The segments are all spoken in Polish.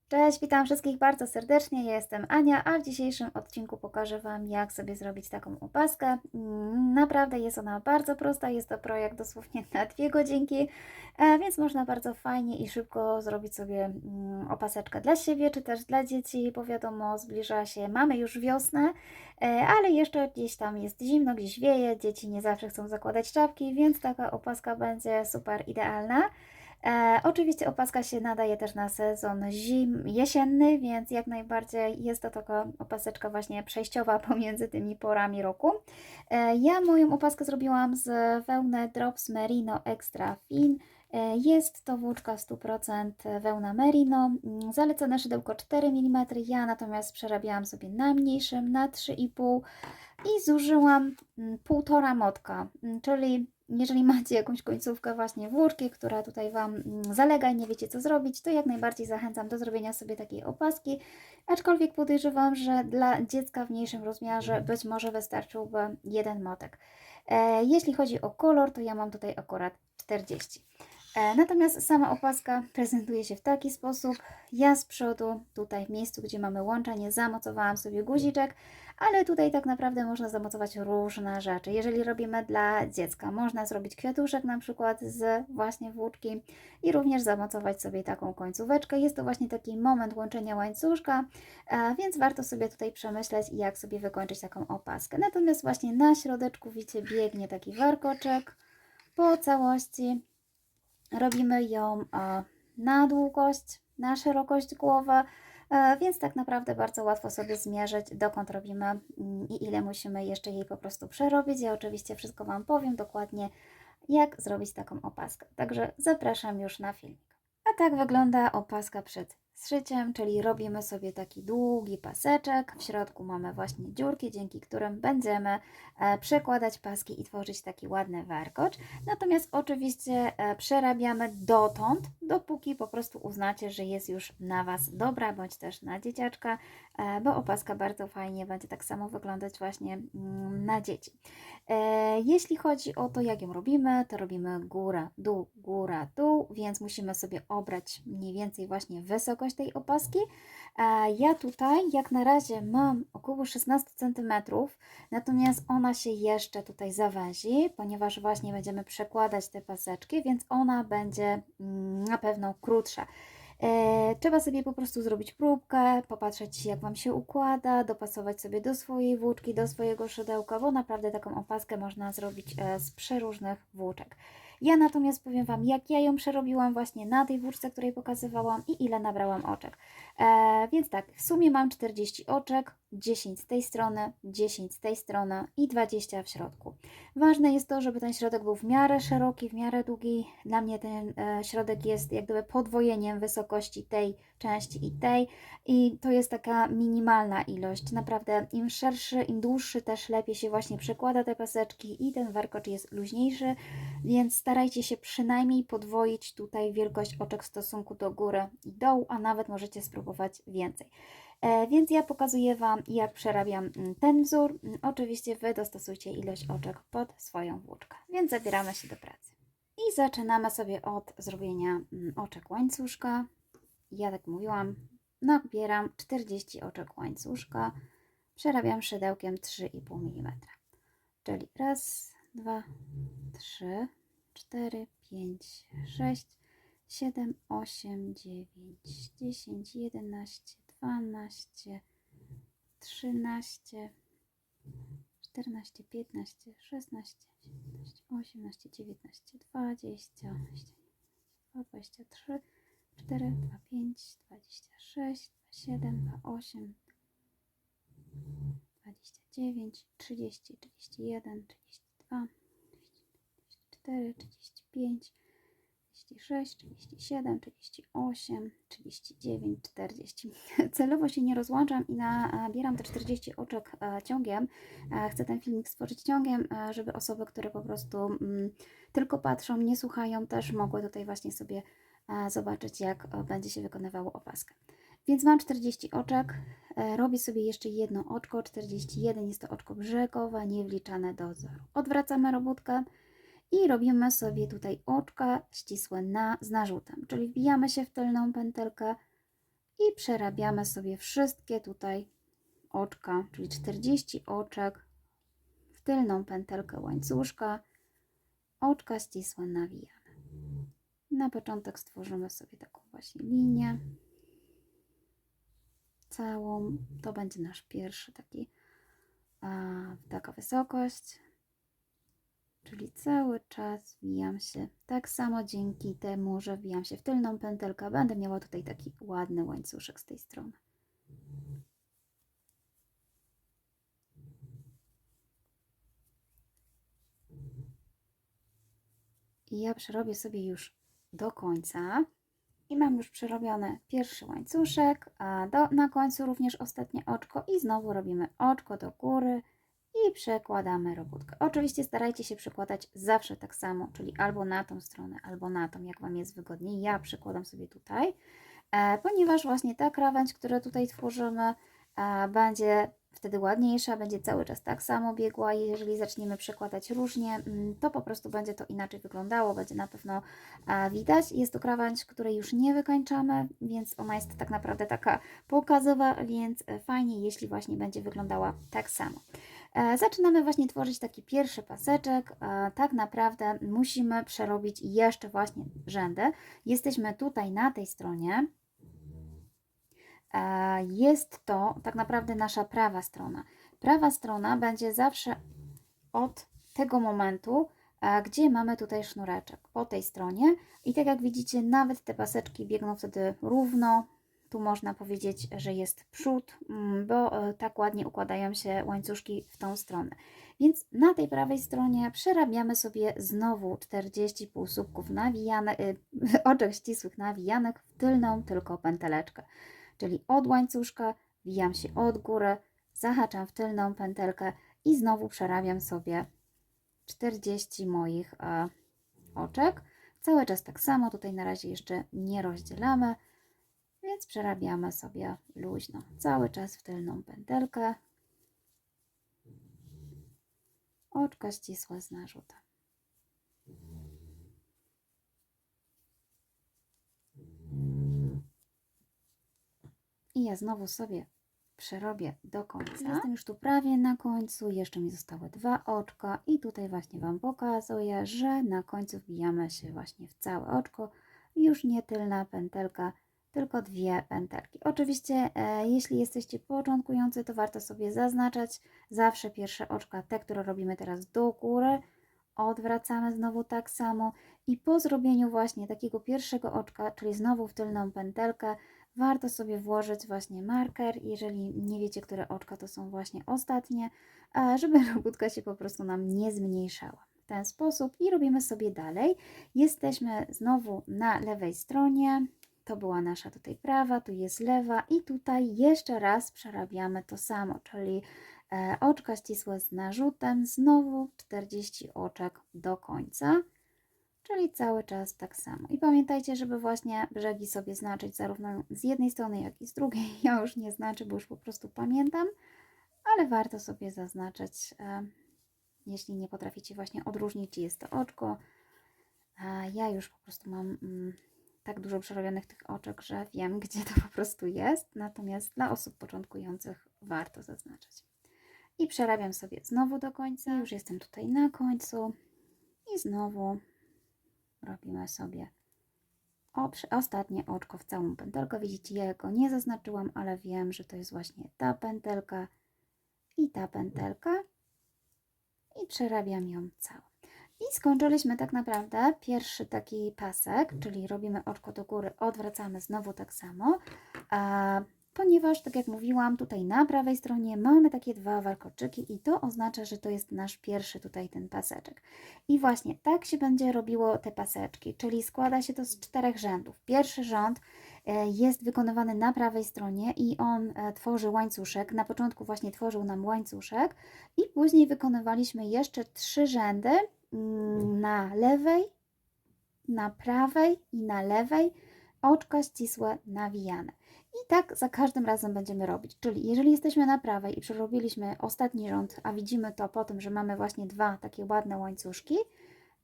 Cześć, witam wszystkich bardzo serdecznie. Ja jestem Ania, a w dzisiejszym odcinku pokażę Wam, jak sobie zrobić taką opaskę. Naprawdę jest ona bardzo prosta, jest to projekt dosłownie na 2 godzinki, więc można bardzo fajnie i szybko zrobić sobie opaseczkę dla siebie, czy też dla dzieci, bo wiadomo, zbliża się, mamy już wiosnę, ale jeszcze gdzieś tam jest zimno, gdzieś wieje, dzieci nie zawsze chcą zakładać czapki, więc taka opaska będzie super idealna. Oczywiście opaska się nadaje też na sezon jesienny, więc jak najbardziej jest to taka opaseczka właśnie przejściowa pomiędzy tymi porami roku. Ja moją opaskę zrobiłam z wełny Drops Merino Extra Fin. Jest to włóczka w 100% wełna merino, zalecone szydełko 4 mm, ja natomiast przerabiałam sobie na mniejszym, na 3,5 i zużyłam 1,5 motka, czyli jeżeli macie jakąś końcówkę właśnie włóczki, która tutaj Wam zalega i nie wiecie co zrobić, to jak najbardziej zachęcam do zrobienia sobie takiej opaski, aczkolwiek podejrzewam, że dla dziecka w mniejszym rozmiarze być może wystarczyłby 1 motek. Jeśli chodzi o kolor, to ja mam tutaj akurat 40. Natomiast sama opaska prezentuje się w taki sposób. Ja z przodu, tutaj w miejscu, gdzie mamy łączenie, zamocowałam sobie guziczek, ale tutaj tak naprawdę można zamocować różne rzeczy. Jeżeli robimy dla dziecka, można zrobić kwiatuszek na przykład z właśnie włóczki i również zamocować sobie taką końcóweczkę. Jest to właśnie taki moment łączenia łańcuszka, więc warto sobie tutaj przemyśleć, jak sobie wykończyć taką opaskę. Natomiast właśnie na środeczku widzicie biegnie taki warkoczek po całości. Robimy ją na długość, na szerokość głowy, więc tak naprawdę bardzo łatwo sobie zmierzyć, dokąd robimy i ile musimy jeszcze jej po prostu przerobić. Ja oczywiście wszystko Wam powiem dokładnie, jak zrobić taką opaskę. Także zapraszam już na filmik. A tak wygląda opaska przed zszyciem, czyli robimy sobie taki długi paseczek. W środku mamy właśnie dziurki, dzięki którym będziemy przekładać paski i tworzyć taki ładny warkocz. Natomiast oczywiście przerabiamy dotąd, dopóki po prostu uznacie, że jest już na Was dobra, bądź też na dzieciaczka, bo opaska bardzo fajnie będzie tak samo wyglądać właśnie na dzieci. Jeśli chodzi o to, jak ją robimy, to robimy góra, dół, więc musimy sobie obrać mniej więcej właśnie wysokość tej opaski. Ja tutaj jak na razie mam około 16 cm, natomiast ona się jeszcze tutaj zawęzi, ponieważ właśnie będziemy przekładać te paseczki, więc ona będzie na pewno krótsza. Trzeba sobie po prostu zrobić próbkę, popatrzeć jak Wam się układa, dopasować sobie do swojej włóczki, do swojego szydełka, bo naprawdę taką opaskę można zrobić z przeróżnych włóczek. Ja natomiast powiem Wam, jak ja ją przerobiłam właśnie na tej włóczce, której pokazywałam i ile nabrałam oczek. Więc tak, w sumie mam 40 oczek, 10 z tej strony, 10 z tej strony i 20 w środku. Ważne jest to, żeby ten środek był w miarę szeroki, w miarę długi. Dla mnie ten środek jest jak gdyby podwojeniem wysokości tej części i tej i to jest taka minimalna ilość. Naprawdę im szerszy, im dłuższy też lepiej się właśnie przekłada te paseczki i ten warkocz jest luźniejszy, więc starajcie się przynajmniej podwoić tutaj wielkość oczek w stosunku do góry i dołu, a nawet możecie spróbować więcej. Więc ja pokazuję Wam, jak przerabiam ten wzór. Oczywiście Wy dostosujcie ilość oczek pod swoją włóczkę. Więc zabieramy się do pracy. I zaczynamy sobie od zrobienia oczek łańcuszka. Ja tak mówiłam, nabieram 40 oczek łańcuszka, przerabiam szydełkiem 3,5 mm. Czyli raz, dwa, 3, 4, 5, 6, 7, 8, 9, 10, 11, 12, 13, 14, 15, 16, 17, 18, 19, 20, 23, 4, 25, 26, 27, 28, 29, 30, 31, 32, 34, 35, 36, 37, 38, 39, 40. Celowo się nie rozłączam i nabieram te 40 oczek ciągiem. Chcę ten filmik stworzyć ciągiem, żeby osoby, które po prostu tylko patrzą, nie słuchają, też mogły tutaj właśnie sobie zobaczyć, jak będzie się wykonywało opaskę. Więc mam 40 oczek, robię sobie jeszcze jedno oczko, 41 jest to oczko brzegowe, nie wliczane do wzoru. Odwracamy robótkę i robimy sobie tutaj oczka ścisłe z narzutem, czyli wbijamy się w tylną pętelkę i przerabiamy sobie wszystkie tutaj oczka, czyli 40 oczek w tylną pętelkę łańcuszka, oczka ścisłe nawijane. Na początek stworzymy sobie taką właśnie linię całą, to będzie nasz pierwszy taka wysokość, czyli cały czas wbijam się, tak samo dzięki temu, że wbijam się w tylną pętelkę, będę miała tutaj taki ładny łańcuszek z tej strony. I ja przerobię sobie już do końca. I mam już przerobiony pierwszy łańcuszek, a na końcu również ostatnie oczko i znowu robimy oczko do góry i przekładamy robótkę. Oczywiście starajcie się przekładać zawsze tak samo, czyli albo na tą stronę, albo na tą, jak Wam jest wygodniej. Ja przekładam sobie tutaj, ponieważ właśnie ta krawędź, którą tutaj tworzymy, będzie wtedy ładniejsza, będzie cały czas tak samo biegła. Jeżeli zaczniemy przekładać różnie, to po prostu będzie to inaczej wyglądało, będzie na pewno widać. Jest to krawędź, której już nie wykańczamy, więc ona jest tak naprawdę taka pokazowa, więc fajnie, jeśli właśnie będzie wyglądała tak samo. Zaczynamy właśnie tworzyć taki pierwszy paseczek. Tak naprawdę musimy przerobić jeszcze właśnie rzędy. Jesteśmy tutaj na tej stronie. Jest to tak naprawdę nasza prawa strona. Prawa strona będzie zawsze od tego momentu, gdzie mamy tutaj sznureczek po tej stronie i tak jak widzicie, nawet te paseczki biegną wtedy równo. Tu można powiedzieć, że jest przód, bo tak ładnie układają się łańcuszki w tą stronę. Więc na tej prawej stronie przerabiamy sobie znowu 40 półsłupków nawijanych, oczek ścisłych nawijanych w tylną tylko pęteleczkę. Czyli od łańcuszka wijam się od góry, zahaczam w tylną pętelkę i znowu przerabiam sobie 40 moich oczek. Cały czas tak samo, tutaj na razie jeszcze nie rozdzielamy, więc przerabiamy sobie luźno. Cały czas w tylną pętelkę. Oczka ścisłe z narzutem. I ja znowu sobie przerobię do końca. Jestem już tu prawie na końcu, jeszcze mi zostały 2 oczka i tutaj właśnie Wam pokazuję, że na końcu wbijamy się właśnie w całe oczko. Już nie tylna pętelka, tylko 2 pętelki. Oczywiście jeśli jesteście początkujący, to warto sobie zaznaczać zawsze pierwsze oczka, te, które robimy teraz do góry. Odwracamy znowu tak samo i po zrobieniu właśnie takiego pierwszego oczka, czyli znowu w tylną pętelkę, warto sobie włożyć właśnie marker, jeżeli nie wiecie, które oczka to są właśnie ostatnie, żeby robótka się po prostu nam nie zmniejszała. W ten sposób i robimy sobie dalej. Jesteśmy znowu na lewej stronie. To była nasza tutaj prawa, tu jest lewa i tutaj jeszcze raz przerabiamy to samo, czyli oczka ścisłe z narzutem, znowu 40 oczek do końca. Czyli cały czas tak samo. I pamiętajcie, żeby właśnie brzegi sobie znaczyć zarówno z jednej strony, jak i z drugiej. Ja już nie znaczę, bo już po prostu pamiętam, ale warto sobie zaznaczać, jeśli nie potraficie właśnie odróżnić, czy jest to oczko. Ja już po prostu mam tak dużo przerobionych tych oczek, że wiem, gdzie to po prostu jest. Natomiast dla osób początkujących warto zaznaczać. I przerabiam sobie znowu do końca. Już jestem tutaj na końcu. I znowu robimy sobie ostatnie oczko w całą pętelkę. Widzicie, ja go nie zaznaczyłam, ale wiem, że to jest właśnie ta pętelka i ta pętelka. I przerabiam ją całą. I skończyliśmy tak naprawdę pierwszy taki pasek, czyli robimy oczko do góry, odwracamy znowu tak samo. Ponieważ, tak jak mówiłam, tutaj na prawej stronie mamy takie 2 warkoczyki i to oznacza, że to jest nasz pierwszy tutaj ten paseczek. I właśnie tak się będzie robiło te paseczki, czyli składa się to z 4 rzędów. Pierwszy rząd jest wykonywany na prawej stronie i on tworzy łańcuszek. Na początku właśnie tworzył nam łańcuszek i później wykonywaliśmy jeszcze 3 rzędy na lewej, na prawej i na lewej, oczka ścisłe nawijane. I tak za każdym razem będziemy robić. Czyli jeżeli jesteśmy na prawej i przerobiliśmy ostatni rząd, a widzimy to po tym, że mamy właśnie 2 takie ładne łańcuszki,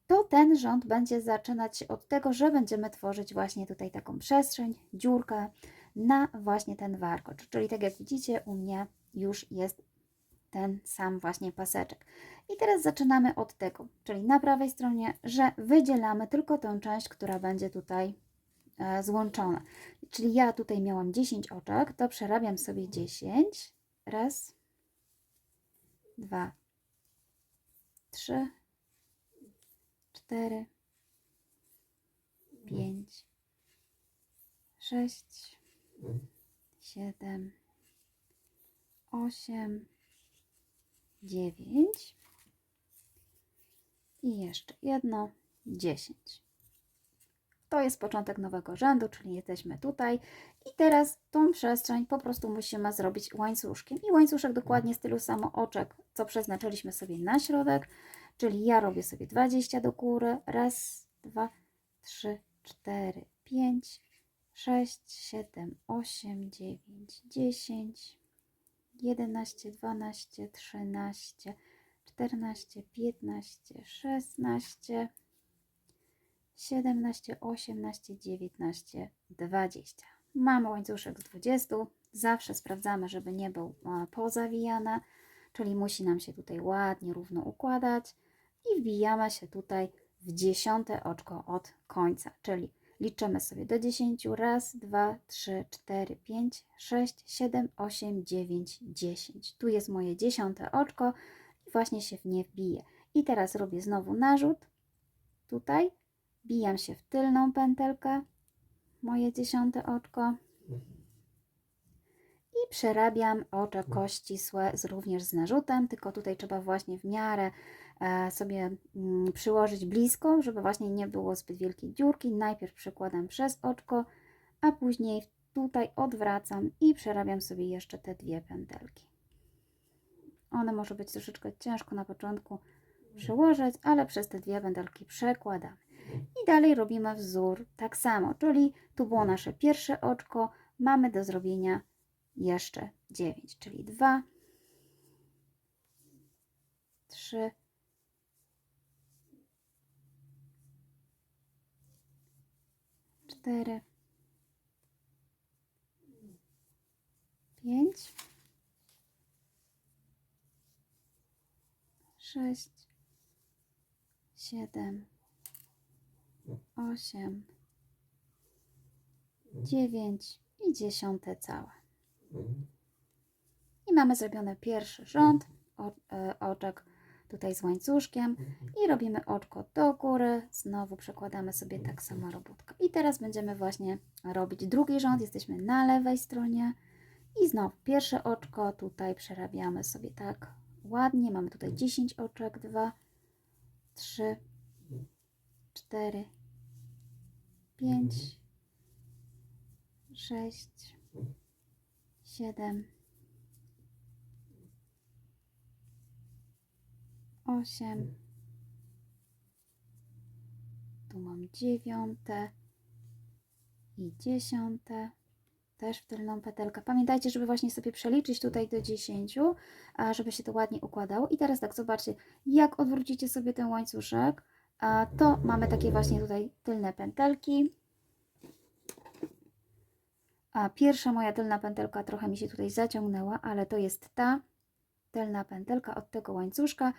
to ten rząd będzie zaczynać się od tego, że będziemy tworzyć właśnie tutaj taką przestrzeń, dziurkę. na właśnie ten warkocz. Czyli tak jak widzicie, u mnie już jest ten sam właśnie paseczek. I teraz zaczynamy od tego, czyli na prawej stronie, że wydzielamy tylko tę część, która będzie tutaj złączona. Czyli ja tutaj miałam 10 oczek, to przerabiam sobie 10. Raz, 2, 3, 4, 5, 6, 7, 8, 9 i jeszcze jedno, 10. To jest początek nowego rzędu, czyli jesteśmy tutaj i teraz tą przestrzeń po prostu musimy zrobić łańcuszkiem i łańcuszek dokładnie z tylu samo oczek, co przeznaczyliśmy sobie na środek, czyli ja robię sobie 20 do góry, raz, 2, 3, 4, 5, 6, 7, 8, 9, 10, 11, 12, 13, 14, 15, 16, 17, 18, 19, 20. Mamy łańcuszek z 20. Zawsze sprawdzamy, żeby nie był pozawijany, czyli musi nam się tutaj ładnie, równo układać i wbijamy się tutaj w 10 oczko od końca, czyli liczymy sobie do 10. Raz, 2, 3, 4, 5, 6, 7, 8, 9, 10. Tu jest moje 10 oczko i właśnie się w nie wbiję. I teraz robię znowu narzut tutaj. Wbijam się w tylną pętelkę, moje 10 oczko i przerabiam oczko ścisłe również z narzutem, tylko tutaj trzeba właśnie w miarę sobie przyłożyć blisko, żeby właśnie nie było zbyt wielkiej dziurki. Najpierw przekładam przez oczko, a później tutaj odwracam i przerabiam sobie jeszcze te dwie pętelki. One może być troszeczkę ciężko na początku przyłożyć, ale przez te dwie pętelki przekładamy. I dalej robimy wzór tak samo, czyli tu było nasze pierwsze oczko, mamy do zrobienia jeszcze 9, czyli 2, 3, 4, 5, 6, 7, 8, 9 i 10 całe. I mamy zrobiony pierwszy rząd oczek tutaj z łańcuszkiem i robimy oczko do góry, znowu przekładamy sobie tak samo robótkę. I teraz będziemy właśnie robić drugi rząd, jesteśmy na lewej stronie i znowu pierwsze oczko tutaj przerabiamy sobie tak ładnie, mamy tutaj 10 oczek, 2, 3, 4, 5, 6, 7, 8, tu mam 9 i 10, też w tylną petelkę. Pamiętajcie, żeby właśnie sobie przeliczyć tutaj do 10, a żeby się to ładnie układało. I teraz tak, zobaczcie, jak odwrócicie sobie ten łańcuszek, to mamy takie właśnie tutaj tylne pętelki. A pierwsza moja tylna pętelka trochę mi się tutaj zaciągnęła, ale to jest ta tylna pętelka od tego łańcuszka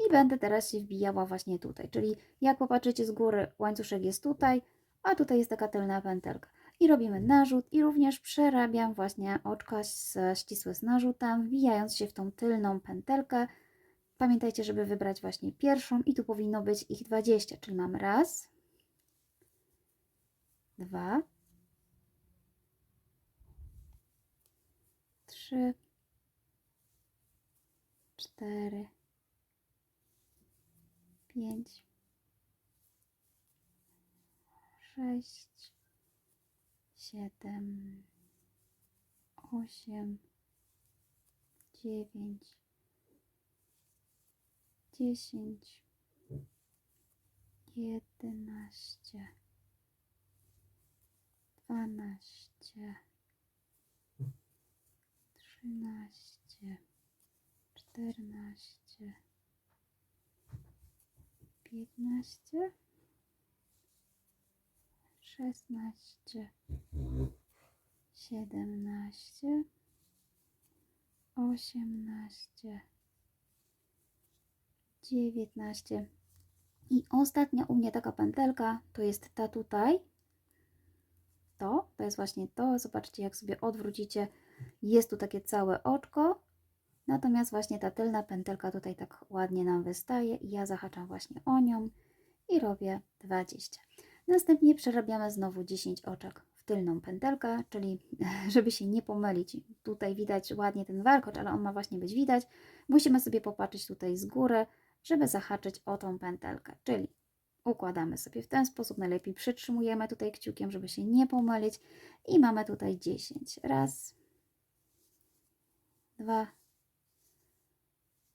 i będę teraz się wbijała właśnie tutaj, czyli jak popatrzycie z góry, łańcuszek jest tutaj, a tutaj jest taka tylna pętelka i robimy narzut i również przerabiam właśnie oczka ścisłe z narzutem, wbijając się w tą tylną pętelkę. Pamiętajcie, żeby wybrać właśnie pierwszą i tu powinno być ich 20, czyli mam raz, 2, 3, 4, 5, 6, 7, 8, 9, 10, 11, 12, 13, 14, 15, 16, 17, 18, 19 i ostatnia u mnie taka pętelka to jest ta tutaj. To jest właśnie to. Zobaczcie, jak sobie odwrócicie, jest tu takie całe oczko. Natomiast właśnie ta tylna pętelka tutaj tak ładnie nam wystaje i ja zahaczam właśnie o nią i robię 20. Następnie przerabiamy znowu 10 oczek w tylną pętelkę, czyli żeby się nie pomylić, tutaj widać ładnie ten warkocz, ale on ma właśnie być widać. Musimy sobie popatrzeć tutaj z góry, żeby zahaczyć o tą pętelkę, czyli układamy sobie w ten sposób, najlepiej przytrzymujemy tutaj kciukiem, żeby się nie pomylić i mamy tutaj 10. Raz, dwa.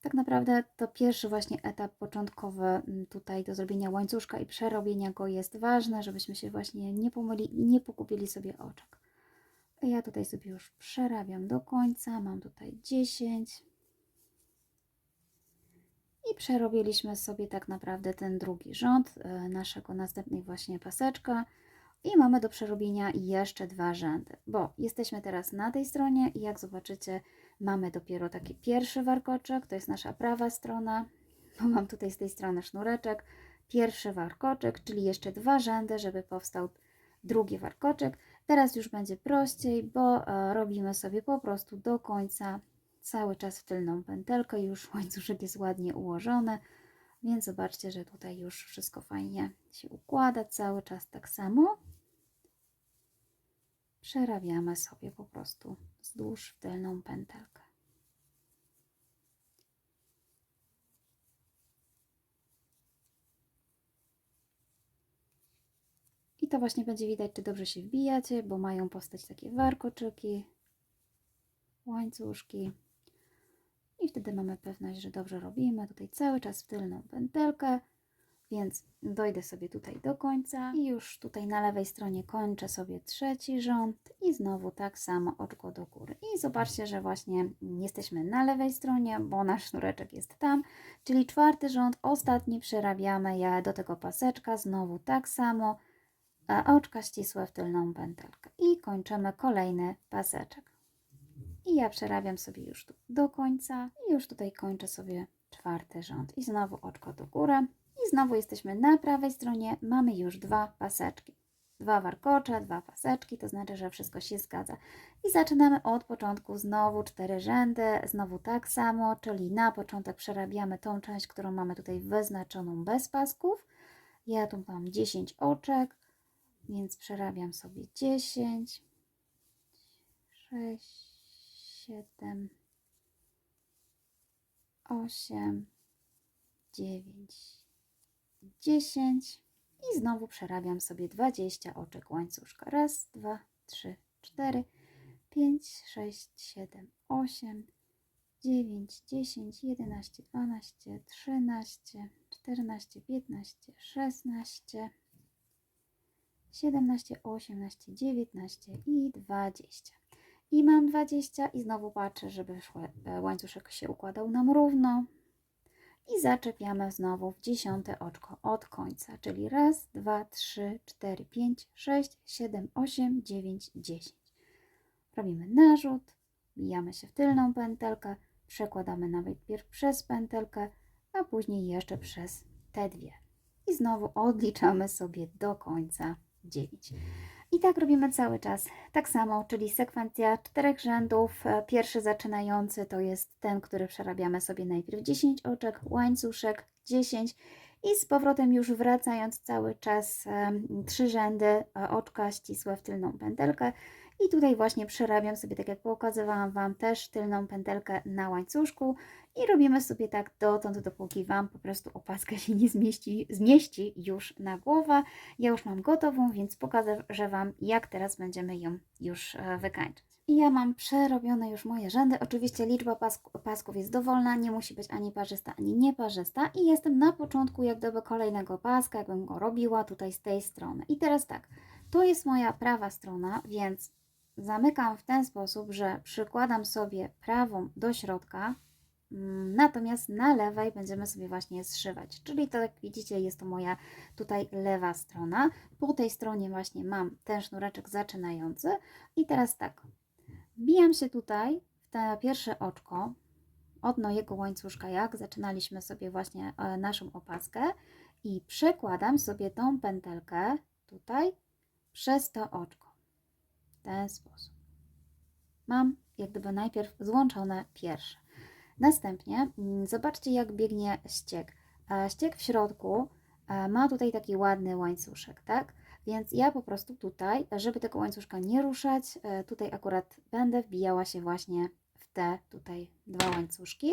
Tak naprawdę to pierwszy właśnie etap początkowy tutaj do zrobienia łańcuszka i przerobienia go jest ważne, żebyśmy się właśnie nie pomylili i nie pogubili sobie oczek. Ja tutaj sobie już przerabiam do końca, mam tutaj 10 i przerobiliśmy sobie tak naprawdę ten drugi rząd naszego następnej właśnie paseczka i mamy do przerobienia jeszcze 2 rzędy, bo jesteśmy teraz na tej stronie i jak zobaczycie, mamy dopiero taki pierwszy warkoczek, to jest nasza prawa strona, bo mam tutaj z tej strony sznureczek, pierwszy warkoczek, czyli jeszcze 2 rzędy, żeby powstał drugi warkoczek. Teraz już będzie prościej, bo robimy sobie po prostu do końca cały czas w tylną pętelkę, już łańcuszek jest ładnie ułożony, więc zobaczcie, że tutaj już wszystko fajnie się układa, cały czas tak samo. Przerabiamy sobie po prostu wzdłuż w tylną pętelkę. I to właśnie będzie widać, czy dobrze się wbijacie, bo mają powstać takie warkoczyki, łańcuszki. I wtedy mamy pewność, że dobrze robimy. Tutaj cały czas w tylną pętelkę, więc dojdę sobie tutaj do końca i już tutaj na lewej stronie kończę sobie trzeci rząd i znowu tak samo oczko do góry. I zobaczcie, że właśnie jesteśmy na lewej stronie, bo nasz sznureczek jest tam, czyli czwarty rząd, ostatni przerabiamy ja do tego paseczka, znowu tak samo, a oczka ścisłe w tylną pętelkę i kończymy kolejny paseczek. I ja przerabiam sobie już tu do końca i już tutaj kończę sobie czwarty rząd i znowu oczko do góry. I znowu jesteśmy na prawej stronie, mamy już 2 paseczki. 2 warkocze, 2 paseczki, to znaczy, że wszystko się zgadza. I zaczynamy od początku, znowu 4 rzędy, znowu tak samo, czyli na początek przerabiamy tą część, którą mamy tutaj wyznaczoną bez pasków. Ja tu mam 10 oczek, więc przerabiam sobie 10, 6, 7, 8, 9, 10 i znowu przerabiam sobie 20 oczek łańcuszka. Raz, 2, 3, 4, 5, 6, 7, 8, 9, 10, 11, 12, 13, 14, 15, 16, 17, 18, 19 i 20. I mam 20 i znowu patrzę, żeby łańcuszek się układał nam równo. I zaczepiamy znowu w 10 oczko od końca, czyli raz, 2, 3, 4, 5, 6, 7, 8, 9, 10. Robimy narzut, wbijamy się w tylną pętelkę, przekładamy najpierw przez pętelkę, a później jeszcze przez te dwie. I znowu odliczamy sobie do końca 9. I tak robimy cały czas. Tak samo, czyli sekwencja 4 rzędów. Pierwszy zaczynający to jest ten, który przerabiamy sobie najpierw 10 oczek, łańcuszek 10 i z powrotem już wracając cały czas 3 rzędy, oczka ścisłe w tylną pętelkę. I tutaj właśnie przerabiam sobie, tak jak pokazywałam Wam, też tylną pętelkę na łańcuszku i robimy sobie tak dotąd, dopóki Wam po prostu opaska się nie zmieści już na głowę. Ja już mam gotową, więc pokażę Wam, jak teraz będziemy ją już wykańczać. I ja mam przerobione już moje rzędy. Oczywiście liczba pasków jest dowolna, nie musi być ani parzysta, ani nieparzysta. I jestem na początku jak gdyby kolejnego paska, jakbym go robiła tutaj z tej strony. I teraz tak, to jest moja prawa strona, więc zamykam w ten sposób, że przykładam sobie prawą do środka, Natomiast na lewej będziemy sobie właśnie zszywać, czyli to jak widzicie jest to moja tutaj lewa strona. Po tej stronie właśnie mam ten sznureczek zaczynający i teraz tak, wbijam się tutaj w to pierwsze oczko od mojego łańcuszka, jak zaczynaliśmy sobie właśnie naszą opaskę i przekładam sobie tą pętelkę tutaj przez to oczko w ten sposób. Mam jak gdyby najpierw złączone pierwsze. Następnie zobaczcie, jak biegnie ściek. Ściek w środku ma tutaj taki ładny łańcuszek, tak? Więc ja po prostu tutaj, żeby tego łańcuszka nie ruszać, tutaj akurat będę wbijała się właśnie w te tutaj dwa łańcuszki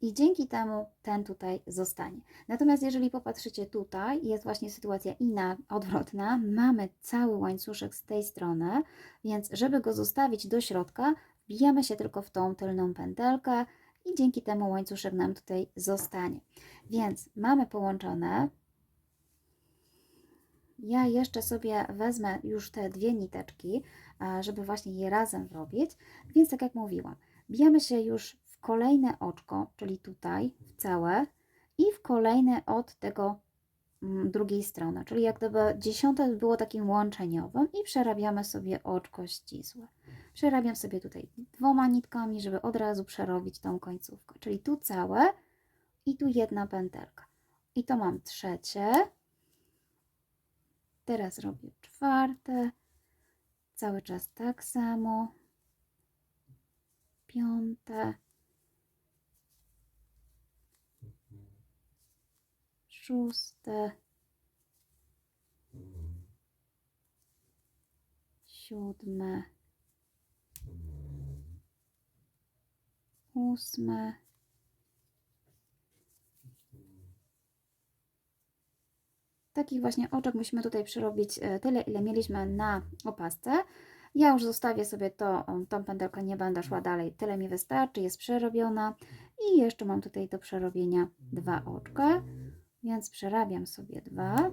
i dzięki temu ten tutaj zostanie. Natomiast jeżeli popatrzycie tutaj, jest właśnie sytuacja inna, odwrotna. Mamy cały łańcuszek z tej strony, więc żeby go zostawić do środka, wbijamy się tylko w tą tylną pętelkę i dzięki temu łańcuszek nam tutaj zostanie. Więc mamy połączone. Ja jeszcze sobie wezmę już te dwie niteczki, żeby właśnie je razem zrobić. Więc tak jak mówiłam, bijemy się już w kolejne oczko, czyli tutaj w całe i w kolejne od tego drugiej strony, czyli jak gdyby dziesiąte było takim łączeniowym i przerabiamy sobie oczko ścisłe. Przerabiam sobie tutaj dwoma nitkami, żeby od razu przerobić tą końcówkę, czyli tu całe i tu jedna pętelka. I to mam trzecie. Teraz robię czwarte. Cały czas tak samo. Piąte. Szóste. Siódme. Ósme. Takich właśnie oczek musimy tutaj przerobić tyle, ile mieliśmy na opasce. Ja już zostawię sobie tą pętelkę, nie będę szła dalej. Tyle mi wystarczy, jest przerobiona. I jeszcze mam tutaj do przerobienia dwa oczka. Więc przerabiam sobie 2,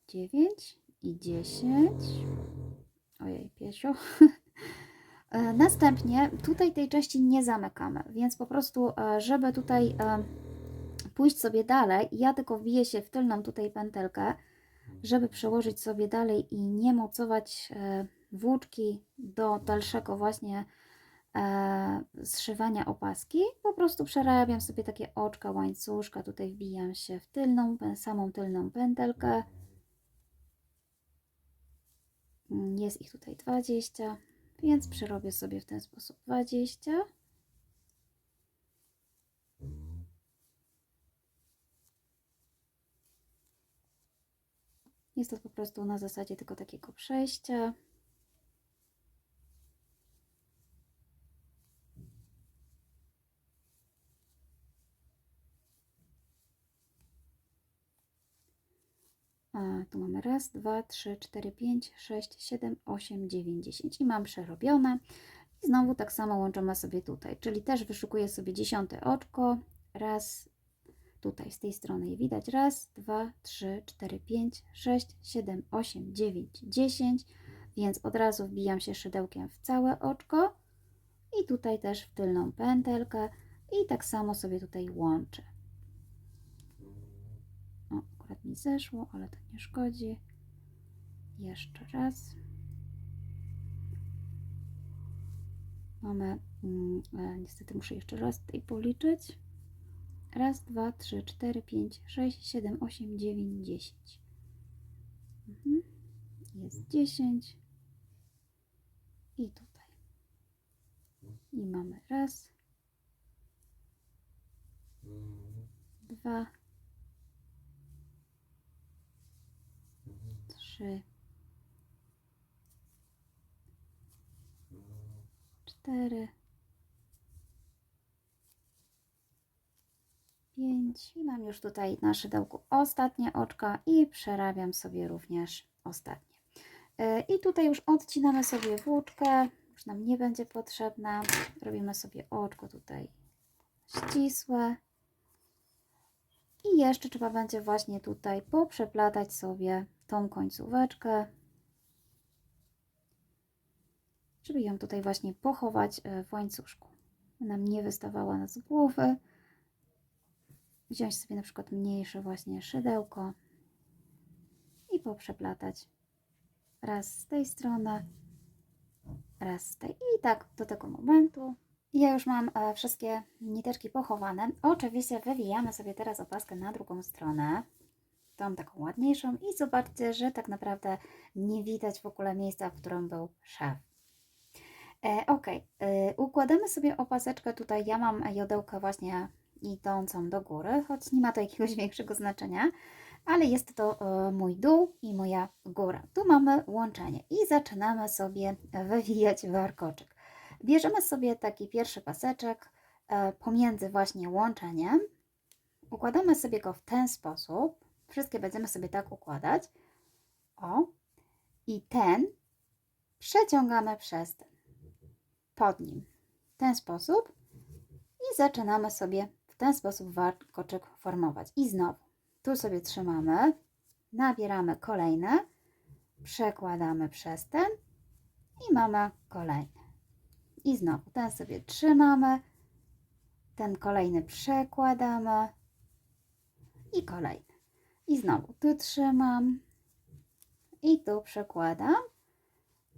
9 i 10. Ojej, piesio. Następnie tutaj tej części nie zamykamy, więc po prostu, żeby tutaj pójść sobie dalej, ja tylko wbiję się w tylną tutaj pętelkę, żeby przełożyć sobie dalej i nie mocować włóczki do dalszego właśnie zszywania opaski. Po prostu przerabiam sobie takie oczka łańcuszka, tutaj wbijam się w tylną, samą tylną pętelkę. Jest ich tutaj 20, więc przerobię sobie w ten sposób 20. Jest to po prostu na zasadzie tylko takiego przejścia. Tu mamy raz, 2, 3, 4, 5, 6, 7, 8, 9, 10 i mam przerobione. I znowu tak samo łączymy sobie tutaj, czyli też wyszukuję sobie 10 oczko. Raz, tutaj z tej strony je widać. Raz, 2, 3, 4, 5, 6, 7, 8, 9, 10. Więc od razu wbijam się szydełkiem w całe oczko i tutaj też w tylną pętelkę i tak samo sobie tutaj łączę. O, akurat mi zeszło, ale to nie szkodzi. Jeszcze raz. Mamy, niestety muszę jeszcze raz tutaj policzyć. Raz, 2, 3, 4, 5, 6, 7, 8, 9, 10. Jest 10. I tutaj. I mamy raz, 2, 3, 4, 5 i mam już tutaj na szydełku ostatnie oczka i przerabiam sobie również ostatnie. I tutaj już odcinamy sobie włóczkę, już nam nie będzie potrzebna. Robimy sobie oczko tutaj ścisłe. I jeszcze trzeba będzie właśnie tutaj poprzeplatać sobie tą końcóweczkę, żeby ją tutaj właśnie pochować w łańcuszku. Nam nie wystawała z głowy. wziąć sobie na przykład mniejsze właśnie szydełko i poprzeplatać. Raz z tej strony, raz z tej i tak do tego momentu. Ja już mam wszystkie niteczki pochowane. Oczywiście wywijamy sobie teraz opaskę na drugą stronę, tą taką ładniejszą i zobaczcie, że tak naprawdę nie widać w ogóle miejsca, w którym był szef. Ok, układamy sobie opaseczkę tutaj. Ja mam jodełkę właśnie idącą do góry, choć nie ma to jakiegoś większego znaczenia, ale jest to mój dół i moja góra. Tu mamy łączenie i zaczynamy sobie wywijać warkoczyk. Bierzemy sobie taki pierwszy paseczek pomiędzy właśnie łączeniem. Układamy sobie go w ten sposób. Wszystkie będziemy sobie tak układać. O, i ten przeciągamy przez ten, pod nim, w ten sposób i zaczynamy sobie w ten sposób warkoczyk formować. I znowu, tu sobie trzymamy, nabieramy kolejne, przekładamy przez ten i mamy kolejny. I znowu ten sobie trzymamy, ten kolejny przekładamy i kolejny. I znowu tu trzymam i tu przekładam.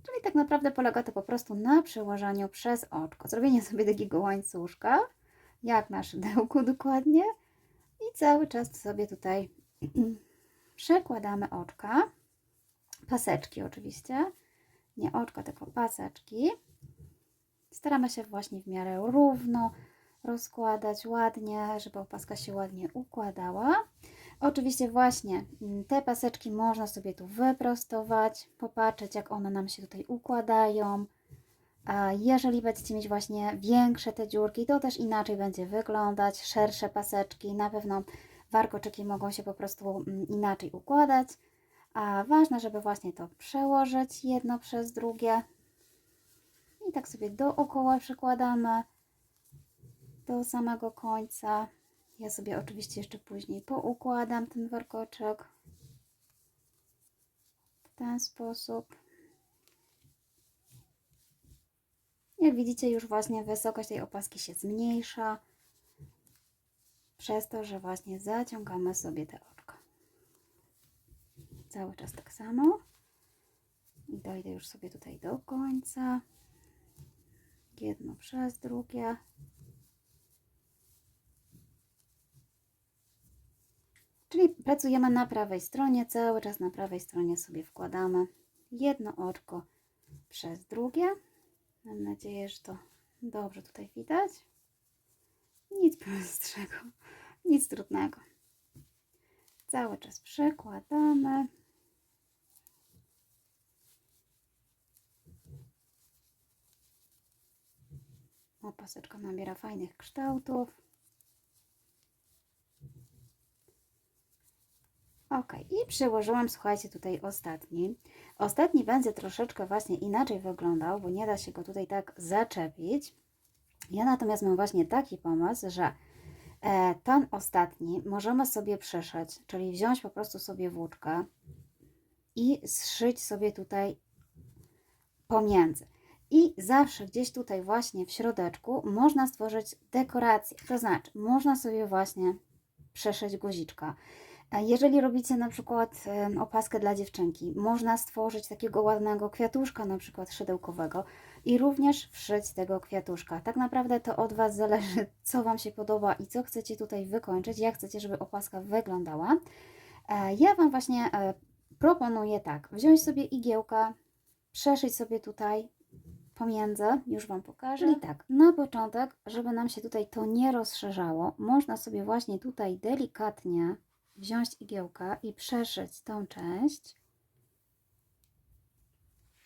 Czyli tak naprawdę polega to po prostu na przełożeniu przez oczko. Zrobienie sobie takiego łańcuszka, jak na szydełku dokładnie. I cały czas sobie tutaj przekładamy oczka. Paseczki oczywiście. Nie oczko, tylko paseczki. Staramy się właśnie w miarę równo rozkładać ładnie, żeby opaska się ładnie układała. Oczywiście właśnie te paseczki można sobie tu wyprostować, popatrzeć jak one nam się tutaj układają. A jeżeli będziecie mieć właśnie większe te dziurki, to też inaczej będzie wyglądać, szersze paseczki, na pewno warkoczyki mogą się po prostu inaczej układać. A ważne, żeby właśnie to przełożyć jedno przez drugie. I tak sobie dookoła przykładamy do samego końca. Ja sobie oczywiście jeszcze później poukładam ten warkoczek w ten sposób. Jak widzicie, już właśnie wysokość tej opaski się zmniejsza przez to, że właśnie zaciągamy sobie te oczka. Cały czas tak samo. I dojdę już sobie tutaj do końca. Jedno przez drugie. Czyli pracujemy na prawej stronie, cały czas na prawej stronie sobie wkładamy jedno oczko przez drugie. Mam nadzieję, że to dobrze tutaj widać. Nic prostszego, nic trudnego. Cały czas przekładamy. Opaseczka nabiera fajnych kształtów. Ok, i przyłożyłam, słuchajcie, tutaj ostatni. Ostatni będzie troszeczkę właśnie inaczej wyglądał, bo nie da się go tutaj tak zaczepić. Ja natomiast mam właśnie taki pomysł, że ten ostatni możemy sobie przyszyć, czyli wziąć po prostu sobie włóczkę i zszyć sobie tutaj pomiędzy. I zawsze gdzieś tutaj właśnie w środeczku można stworzyć dekorację, to znaczy można sobie właśnie przeszyć guziczka. Jeżeli robicie na przykład opaskę dla dziewczynki, można stworzyć takiego ładnego kwiatuszka, na przykład szydełkowego i również wszyć tego kwiatuszka. Tak naprawdę to od Was zależy, co Wam się podoba i co chcecie tutaj wykończyć, jak chcecie, żeby opaska wyglądała. Ja Wam właśnie proponuję tak, wziąć sobie igiełkę, przeszyć sobie tutaj pomiędzy, już Wam pokażę. Czyli tak, na początek, żeby nam się tutaj to nie rozszerzało, można sobie właśnie tutaj delikatnie wziąć igiełkę i przeszyć tą część,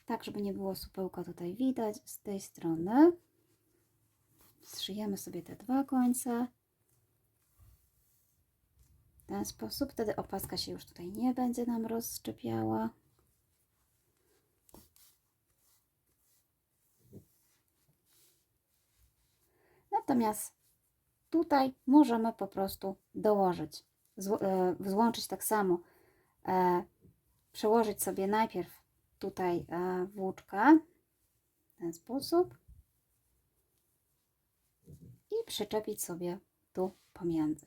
tak żeby nie było supełka tutaj widać z tej strony. Zszyjemy sobie te dwa końce w ten sposób, wtedy opaska się już tutaj nie będzie nam rozszczepiała. Natomiast tutaj możemy po prostu dołożyć, złączyć tak samo, przełożyć sobie najpierw tutaj włóczkę w ten sposób i przyczepić sobie tu pomiędzy.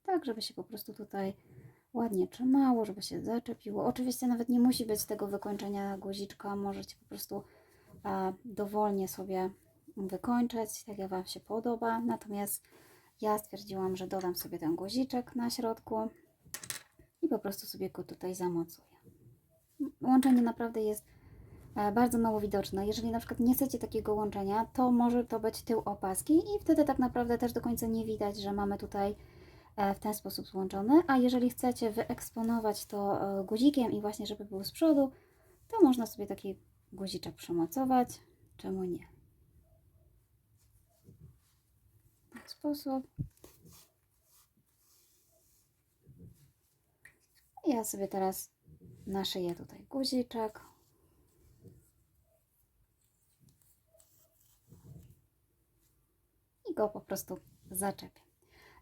tak żeby się po prostu tutaj ładnie trzymało, żeby się zaczepiło. Oczywiście nawet nie musi być tego wykończenia guziczka, możecie po prostu dowolnie sobie wykończyć, tak jak Wam się podoba. Natomiast ja stwierdziłam, że dodam sobie ten guziczek na środku i po prostu sobie go tutaj zamocuję. Łączenie naprawdę jest bardzo mało widoczne. Jeżeli na przykład nie chcecie takiego łączenia, to może to być tył opaski i wtedy tak naprawdę też do końca nie widać, że mamy tutaj w ten sposób złączony. A jeżeli chcecie wyeksponować to guzikiem i właśnie żeby był z przodu, to można sobie taki guziczek przymocować. Czemu nie? W ten sposób. Ja sobie teraz naszyję tutaj guziczek. I go po prostu zaczepię.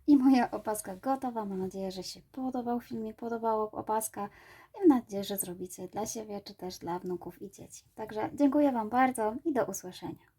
I moja opaska gotowa. Mam nadzieję, że się podobał filmik, podobała opaska. I mam nadzieję, że zrobicie dla siebie, czy też dla wnuków i dzieci. Także dziękuję Wam bardzo i do usłyszenia.